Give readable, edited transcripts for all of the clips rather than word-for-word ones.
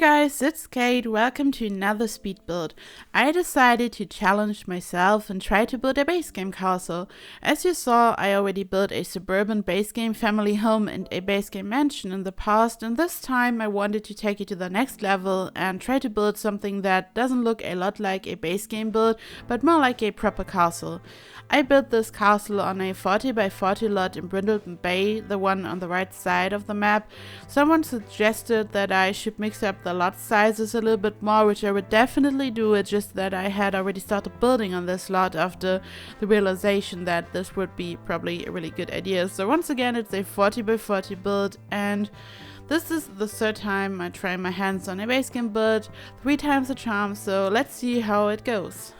Hi guys, it's Kate. Welcome to another speed build. I decided to challenge myself and try to build a base game castle. As you saw, I already built a suburban base game family home and a base game mansion in the past, and this time I wanted to take it to the next level and try to build something that doesn't look a lot like a base game build, but more like a proper castle. I built this castle on a 40 by 40 lot in Brindleton Bay, the one on the right side of the map. Someone suggested that I should mix up the lot sizes a little bit more, which I would definitely do. It's just that I had already started building on this lot after the realization that this would be probably a really good idea. So once again, it's a 40 by 40 build, and this is the third time I try my hands on a base game build, 3 times the charm, so let's see how it goes.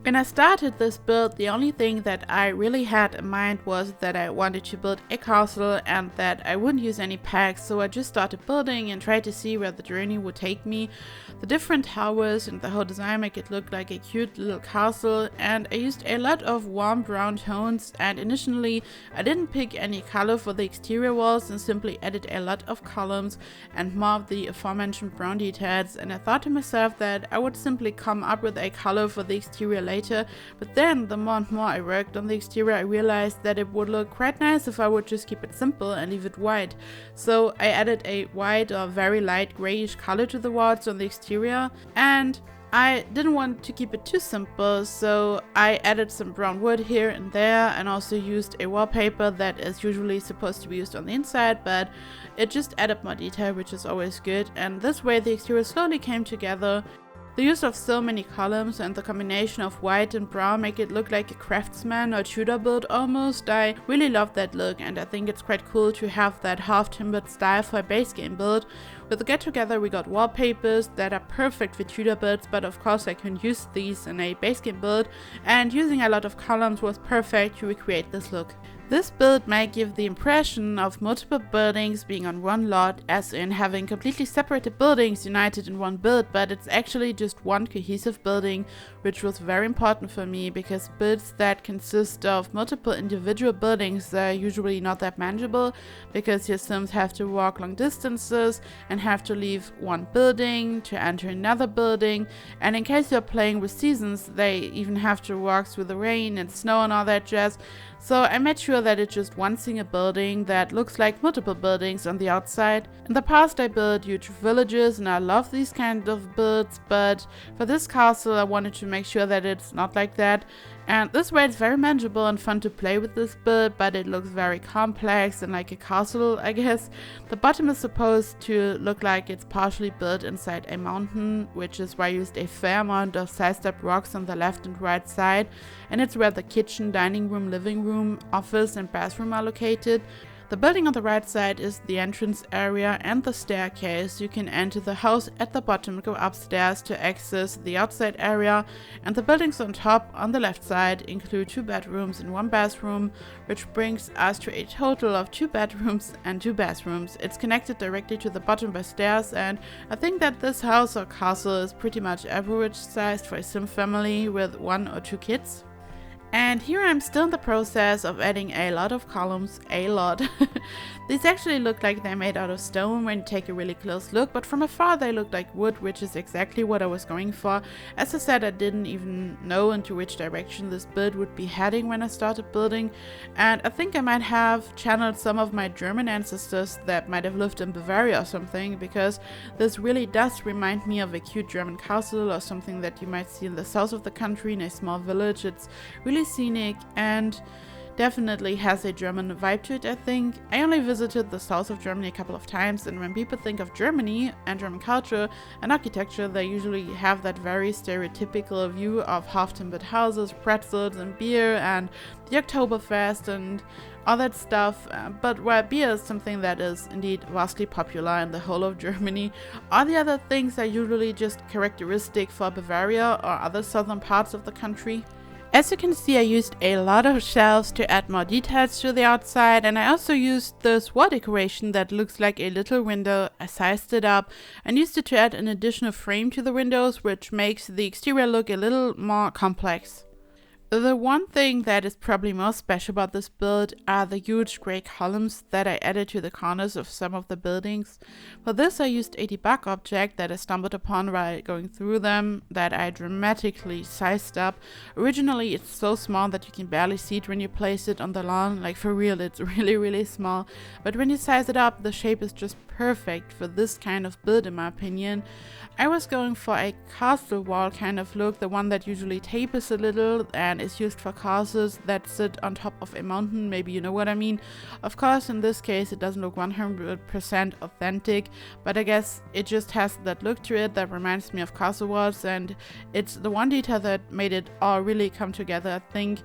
When I started this build, the only thing that I really had in mind was that I wanted to build a castle and that I wouldn't use any packs, so I just started building and tried to see where the journey would take me. The different towers and the whole design make it look like a cute little castle, and I used a lot of warm brown tones, and initially I didn't pick any color for the exterior walls and simply added a lot of columns and more of the aforementioned brown details, and I thought to myself that I would simply come up with a color for the exterior later, but then the more and more I worked on the exterior, I realized that it would look quite nice if I would just keep it simple and leave it white. So I added a white or very light grayish color to the walls on the exterior, and I didn't want to keep it too simple, so I added some brown wood here and there, and also used a wallpaper that is usually supposed to be used on the inside, but it just added more detail, which is always good, and this way the exterior slowly came together. The use of so many columns and the combination of white and brown make it look like a craftsman or Tudor build almost. I really love that look, and I think it's quite cool to have that half-timbered style for a base game build. With the get-together we got wallpapers that are perfect for Tudor builds, but of course I can use these in a base game build, and using a lot of columns was perfect to recreate this look. This build might give the impression of multiple buildings being on one lot, as in having completely separated buildings united in one build, but it's actually just one cohesive building, which was very important for me because builds that consist of multiple individual buildings are usually not that manageable, because your sims have to walk long distances and have to leave one building to enter another building, and in case you're playing with seasons, they even have to walk through the rain and snow and all that jazz. So I made sure that it's just one single building that looks like multiple buildings on the outside. In the past I built huge villages and I love these kind of builds, but for this castle I wanted to make sure that it's not like that. And this way it's very manageable and fun to play with this build, but it looks very complex and like a castle, I guess. The bottom is supposed to look like it's partially built inside a mountain, which is why I used a fair amount of sidestep rocks on the left and right side, and it's where the kitchen, dining room, living room, office and bathroom are located. The building on the right side is the entrance area and the staircase. You can enter the house at the bottom, go upstairs to access the outside area, and the buildings on top on the left side include 2 bedrooms and 1 bathroom, which brings us to a total of 2 bedrooms and 2 bathrooms. It's connected directly to the bottom by stairs, and I think that this house or castle is pretty much average sized for a sim family with 1 or 2 kids. And here I'm still in the process of adding a lot of columns, a lot. These actually look like they're made out of stone when you take a really close look, but from afar they look like wood, which is exactly what I was going for. As I said, I didn't even know into which direction this build would be heading when I started building, and I think I might have channeled some of my German ancestors that might have lived in Bavaria or something, because this really does remind me of a cute German castle or something that you might see in the south of the country in a small village. It's really scenic and definitely has a German vibe to it, I think. I only visited the south of Germany a couple of times, and when people think of Germany and German culture and architecture, they usually have that very stereotypical view of half-timbered houses, pretzels and beer and the Oktoberfest and all that stuff, but while beer is something that is indeed vastly popular in the whole of Germany, all the other things are usually just characteristic for Bavaria or other southern parts of the country. As you can see, I used a lot of shelves to add more details to the outside, and I also used this wall decoration that looks like a little window. I sized it up and used it to add an additional frame to the windows, which makes the exterior look a little more complex. The one thing that is probably most special about this build are the huge grey columns that I added to the corners of some of the buildings. For this I used a debug object that I stumbled upon while going through them that I dramatically sized up. Originally it's so small that you can barely see it when you place it on the lawn, like for real it's really small, but when you size it up the shape is just perfect for this kind of build in my opinion. I was going for a castle wall kind of look, the one that usually tapers a little and is used for castles that sit on top of a mountain, maybe you know what I mean. Of course in this case it doesn't look 100% authentic, but I guess it just has that look to it that reminds me of castle walls, and it's the one detail that made it all really come together. I think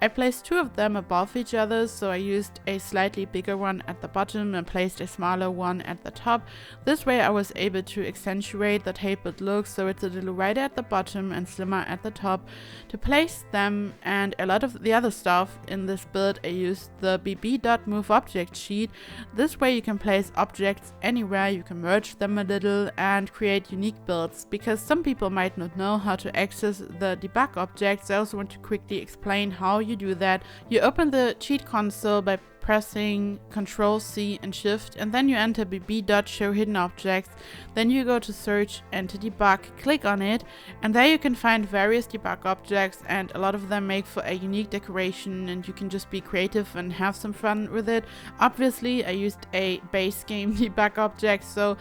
I placed two of them above each other, so I used a slightly bigger one at the bottom and placed a smaller one at the top. This way I was able to accentuate the tapered look, so it's a little wider at the bottom and slimmer at the top. To place them and a lot of the other stuff in this build I used the bb.move object sheet. This way you can place objects anywhere, you can merge them a little and create unique builds. Because some people might not know how to access the debug objects, I also want to quickly explain how you do that. You open the cheat console by pressing Ctrl C and Shift, and then you enter bb.show hidden objects. Then you go to search, enter debug, click on it, and there you can find various debug objects, and a lot of them make for a unique decoration and you can just be creative and have some fun with it. Obviously I used a base game debug object, so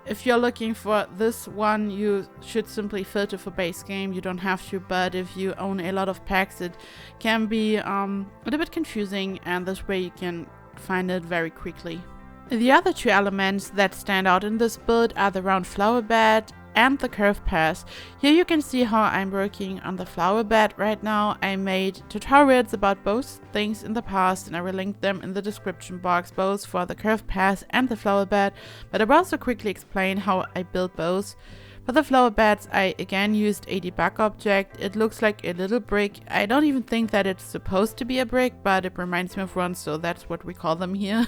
if you're looking for this one you should simply filter for base game, you don't have to, but if you own a lot of packs it can be a little bit confusing, and this way you can find it very quickly. The other two elements that stand out in this build are the round flower bed and the curve path. Here you can see how I'm working on the flower bed right now. I made tutorials about both things in the past and I will link them in the description box, both for the curve path and the flower bed, but I will also quickly explain how I built both. For the flower beds I again used a debug object. It looks like a little brick. I don't even think that it's supposed to be a brick, but it reminds me of one, so that's what we call them here.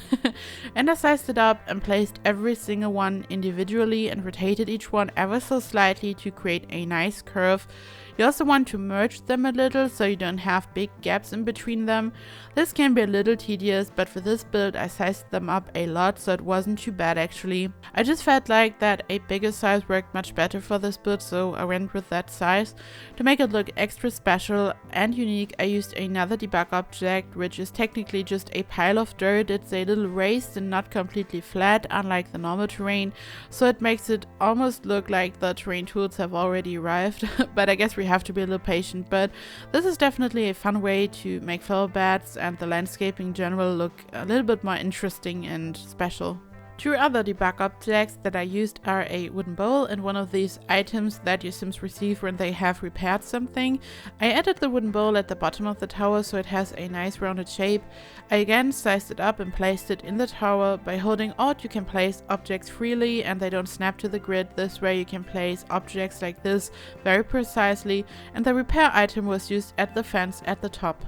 And I sized it up and placed every single one individually and rotated each one ever so slightly to create a nice curve. You also want to merge them a little so you don't have big gaps in between them. This can be a little tedious, but for this build I sized them up a lot, so it wasn't too bad actually. I just felt like that a bigger size worked much better for this build, so I went with that size. To make it look extra special and unique I used another debug object, which is technically just a pile of dirt. It's a little raised and not completely flat unlike the normal terrain, so it makes it almost look like the terrain tools have already arrived. But I guess we have to be a little patient, but this is definitely a fun way to make flower beds and the landscape in general look a little bit more interesting and special. Two other debug objects that I used are a wooden bowl and one of these items that your Sims receive when they have repaired something. I added the wooden bowl at the bottom of the tower so it has a nice rounded shape. I again sized it up and placed it in the tower. By holding Alt you can place objects freely and they don't snap to the grid. This way you can place objects like this very precisely, and the repair item was used at the fence at the top.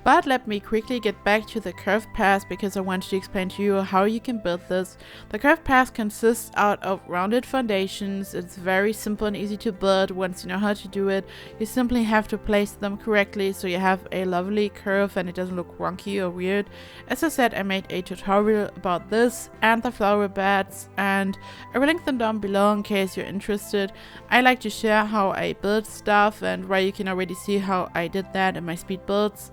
But let me quickly get back to the curved path because I want to explain to you how you can build this. The curved path consists out of rounded foundations. It's very simple and easy to build once you know how to do it. You simply have to place them correctly so you have a lovely curve and it doesn't look wonky or weird. As I said, I made a tutorial about this and the flower beds, and I will link them down below in case you're interested. I like to share how I build stuff, and where you can already see how I did that in my speed builds.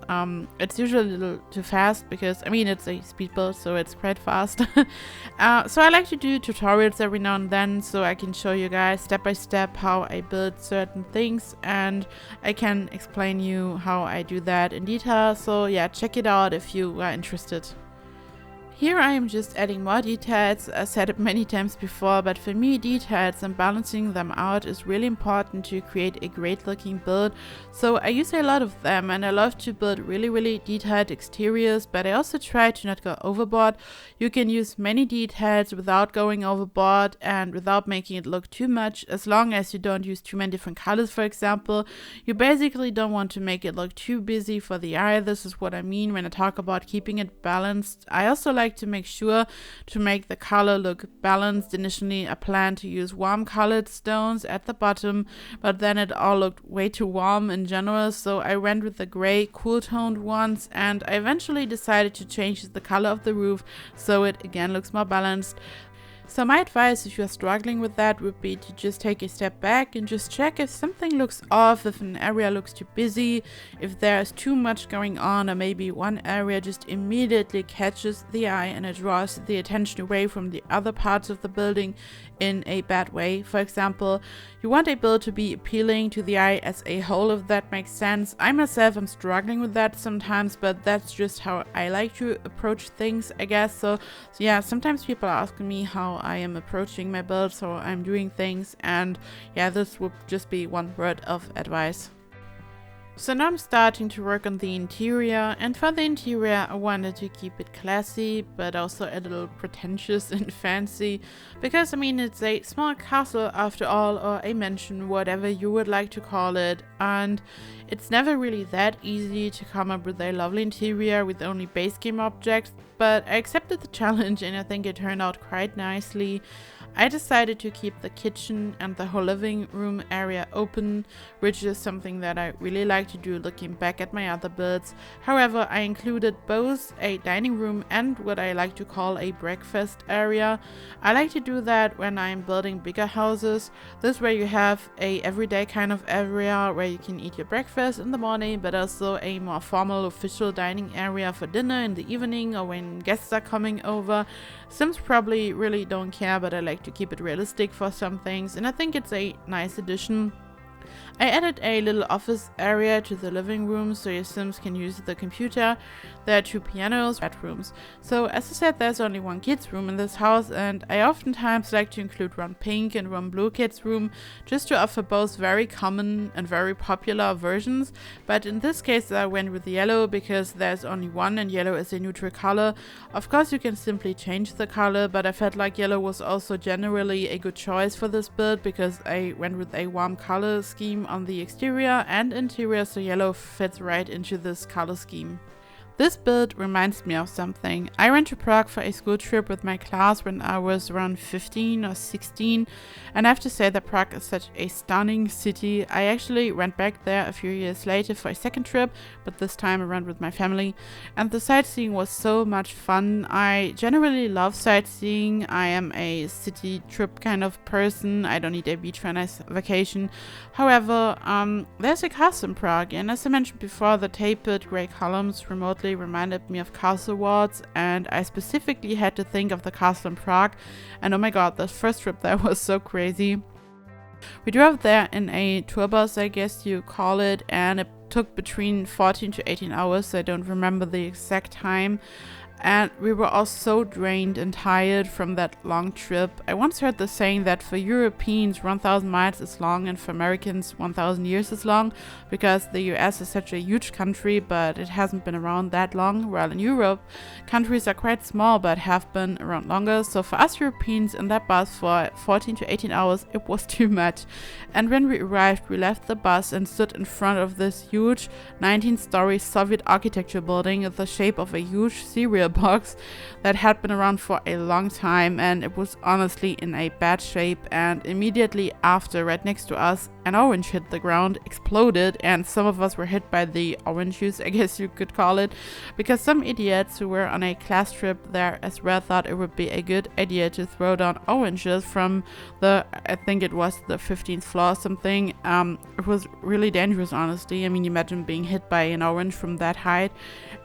It's usually a little too fast because, I mean, it's a speed build, so it's quite fast. So I like to do tutorials every now and then so I can show you guys step by step how I build certain things, and I can explain you how I do that in detail. So yeah, check it out if you are interested. Here I am just adding more details. I said it many times before, but for me details and balancing them out is really important to create a great looking build. So I use a lot of them and I love to build really detailed exteriors, but I also try to not go overboard. You can use many details without going overboard and without making it look too much, as long as you don't use too many different colors, for example. You basically don't want to make it look too busy for the eye. This is what I mean when I talk about keeping it balanced. I also like like to make sure to make the color look balanced. Initially I planned to use warm colored stones at the bottom, but then it all looked way too warm in general, so I went with the gray cool toned ones, and I eventually decided to change the color of the roof so it again looks more balanced. So my advice if you're struggling with that would be to just take a step back and just check if something looks off, if an area looks too busy, if there's too much going on, or maybe one area just immediately catches the eye and it draws the attention away from the other parts of the building in a bad way. For example, you want a build to be appealing to the eye as a whole, if that makes sense. I myself am struggling with that sometimes, but that's just how I like to approach things, I guess. So yeah, sometimes people are asking me how I am approaching my build, so I'm doing things, and yeah, this would just be one word of advice. So now I'm starting to work on the interior, and for the interior I wanted to keep it classy but also a little pretentious and fancy, because I mean it's a small castle after all, or a mansion, whatever you would like to call it, and it's never really that easy to come up with a lovely interior with only base game objects, but I accepted the challenge and I think it turned out quite nicely. I decided to keep the kitchen and the whole living room area open, which is something that I really like to do looking back at my other builds. However, I included both a dining room and what I like to call a breakfast area. I like to do that when I'm building bigger houses. This way you have a everyday kind of area where you can eat your breakfast in the morning, but also a more formal official dining area for dinner in the evening or when guests are coming over. Sims probably really don't care, but I like to keep it realistic for some things, and I think it's a nice addition. I added a little office area to the living room so your Sims can use the computer. There are 2 pianos, bedrooms. So as I said, there's only one kids room in this house, and I oftentimes like to include one pink and one blue kids room just to offer both very common and very popular versions. But in this case I went with yellow because there's only one and yellow is a neutral color. Of course you can simply change the color, but I felt like yellow was also generally a good choice for this build because I went with a warm color scheme on the exterior and interior, so yellow fits right into this color scheme. This build reminds me of something. I went to Prague for a school trip with my class when I was around 15 or 16, and I have to say that Prague is such a stunning city. I actually went back there a few years later for a second trip, but this time around with my family, and the sightseeing was so much fun. I generally love sightseeing. I am a city trip kind of person. I don't need a beach for a nice vacation. However, there's a castle in Prague, and as I mentioned before, the tapered grey columns remotely reminded me of castle walls, and I specifically had to think of the castle in Prague, and oh my god, the first trip there was so crazy. We drove there in a tour bus, I guess you call it, and it took between 14 to 18 hours, I don't remember the exact time. And we were all so drained and tired from that long trip. I once heard the saying that for Europeans 1,000 miles is long and for Americans 1,000 years is long, because the US is such a huge country but it hasn't been around that long, while in Europe countries are quite small but have been around longer. So for us Europeans in that bus for 14 to 18 hours it was too much. And when we arrived we left the bus and stood in front of this huge 19-story Soviet architecture building in the shape of a huge cereal box that had been around for a long time, and it was honestly in a bad shape. And immediately after, right next to us, an orange hit the ground, exploded, and some of us were hit by the orange juice, I guess you could call it, because some idiots who were on a class trip there as well thought it would be a good idea to throw down oranges from the, I think it was the 15th floor or something. It was really dangerous, honestly. I mean, imagine being hit by an orange from that height.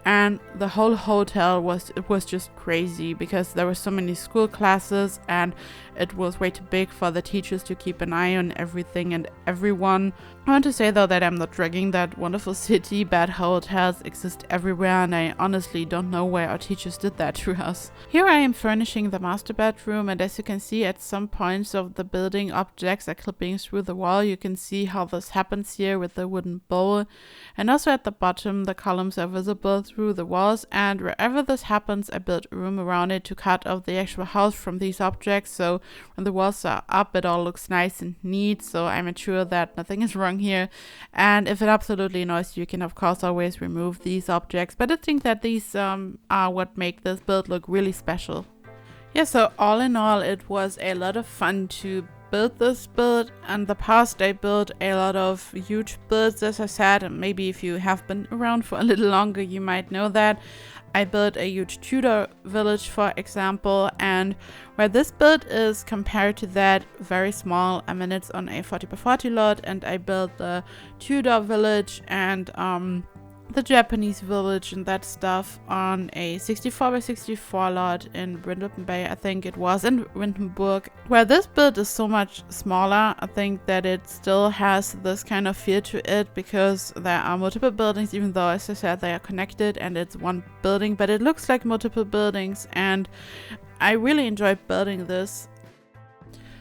And the whole hotel was just crazy because there were so many school classes and it was way too big for the teachers to keep an eye on everything and everyone. I want to say though that I'm not dragging that wonderful city. Bad hotels exist everywhere, and I honestly don't know why our teachers did that to us. Here I am furnishing the master bedroom, and as you can see at some points of the building objects are clipping through the wall. You can see how this happens here with the wooden bowl, and also at the bottom the columns are visible through the walls, and wherever this happens, I built a room around it to cut off the actual house from these objects, so when the walls are up it all looks nice and neat, so I made sure that nothing is wrong here. And if it absolutely annoys you, you can of course always remove these objects, but I think that these are what make this build look really special. Yeah, so all in all, it was a lot of fun to build this build. In the past I built a lot of huge builds, as I said, and maybe if you have been around for a little longer you might know that. I built a huge Tudor village, for example, and where this build is compared to that, very small. I mean, it's on a 40x40 lot, and I built the Tudor village and the Japanese village and that stuff on a 64x64 lot in Brindleton Bay, I think it was, in Windenburg. Where this build is so much smaller, I think that it still has this kind of feel to it because there are multiple buildings, even though, as I said, they are connected and it's one building, but it looks like multiple buildings, and I really enjoyed building this.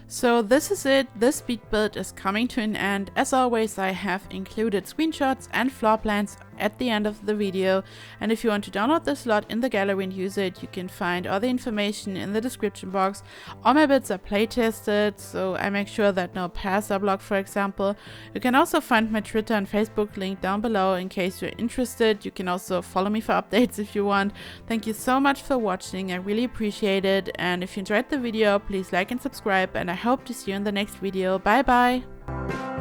So this is it, this speed build is coming to an end. As always, I have included screenshots and floor plans at the end of the video, and if you want to download this lot in the gallery and use it, you can find all the information in the description box. All my builds are playtested, so I make sure that no pairs are blocked, for example. You can also find my Twitter and Facebook link down below in case you're interested. You can also follow me for updates if you want. Thank you so much for watching, I really appreciate it, and if you enjoyed the video, please like and subscribe, and I hope to see you in the next video. Bye bye!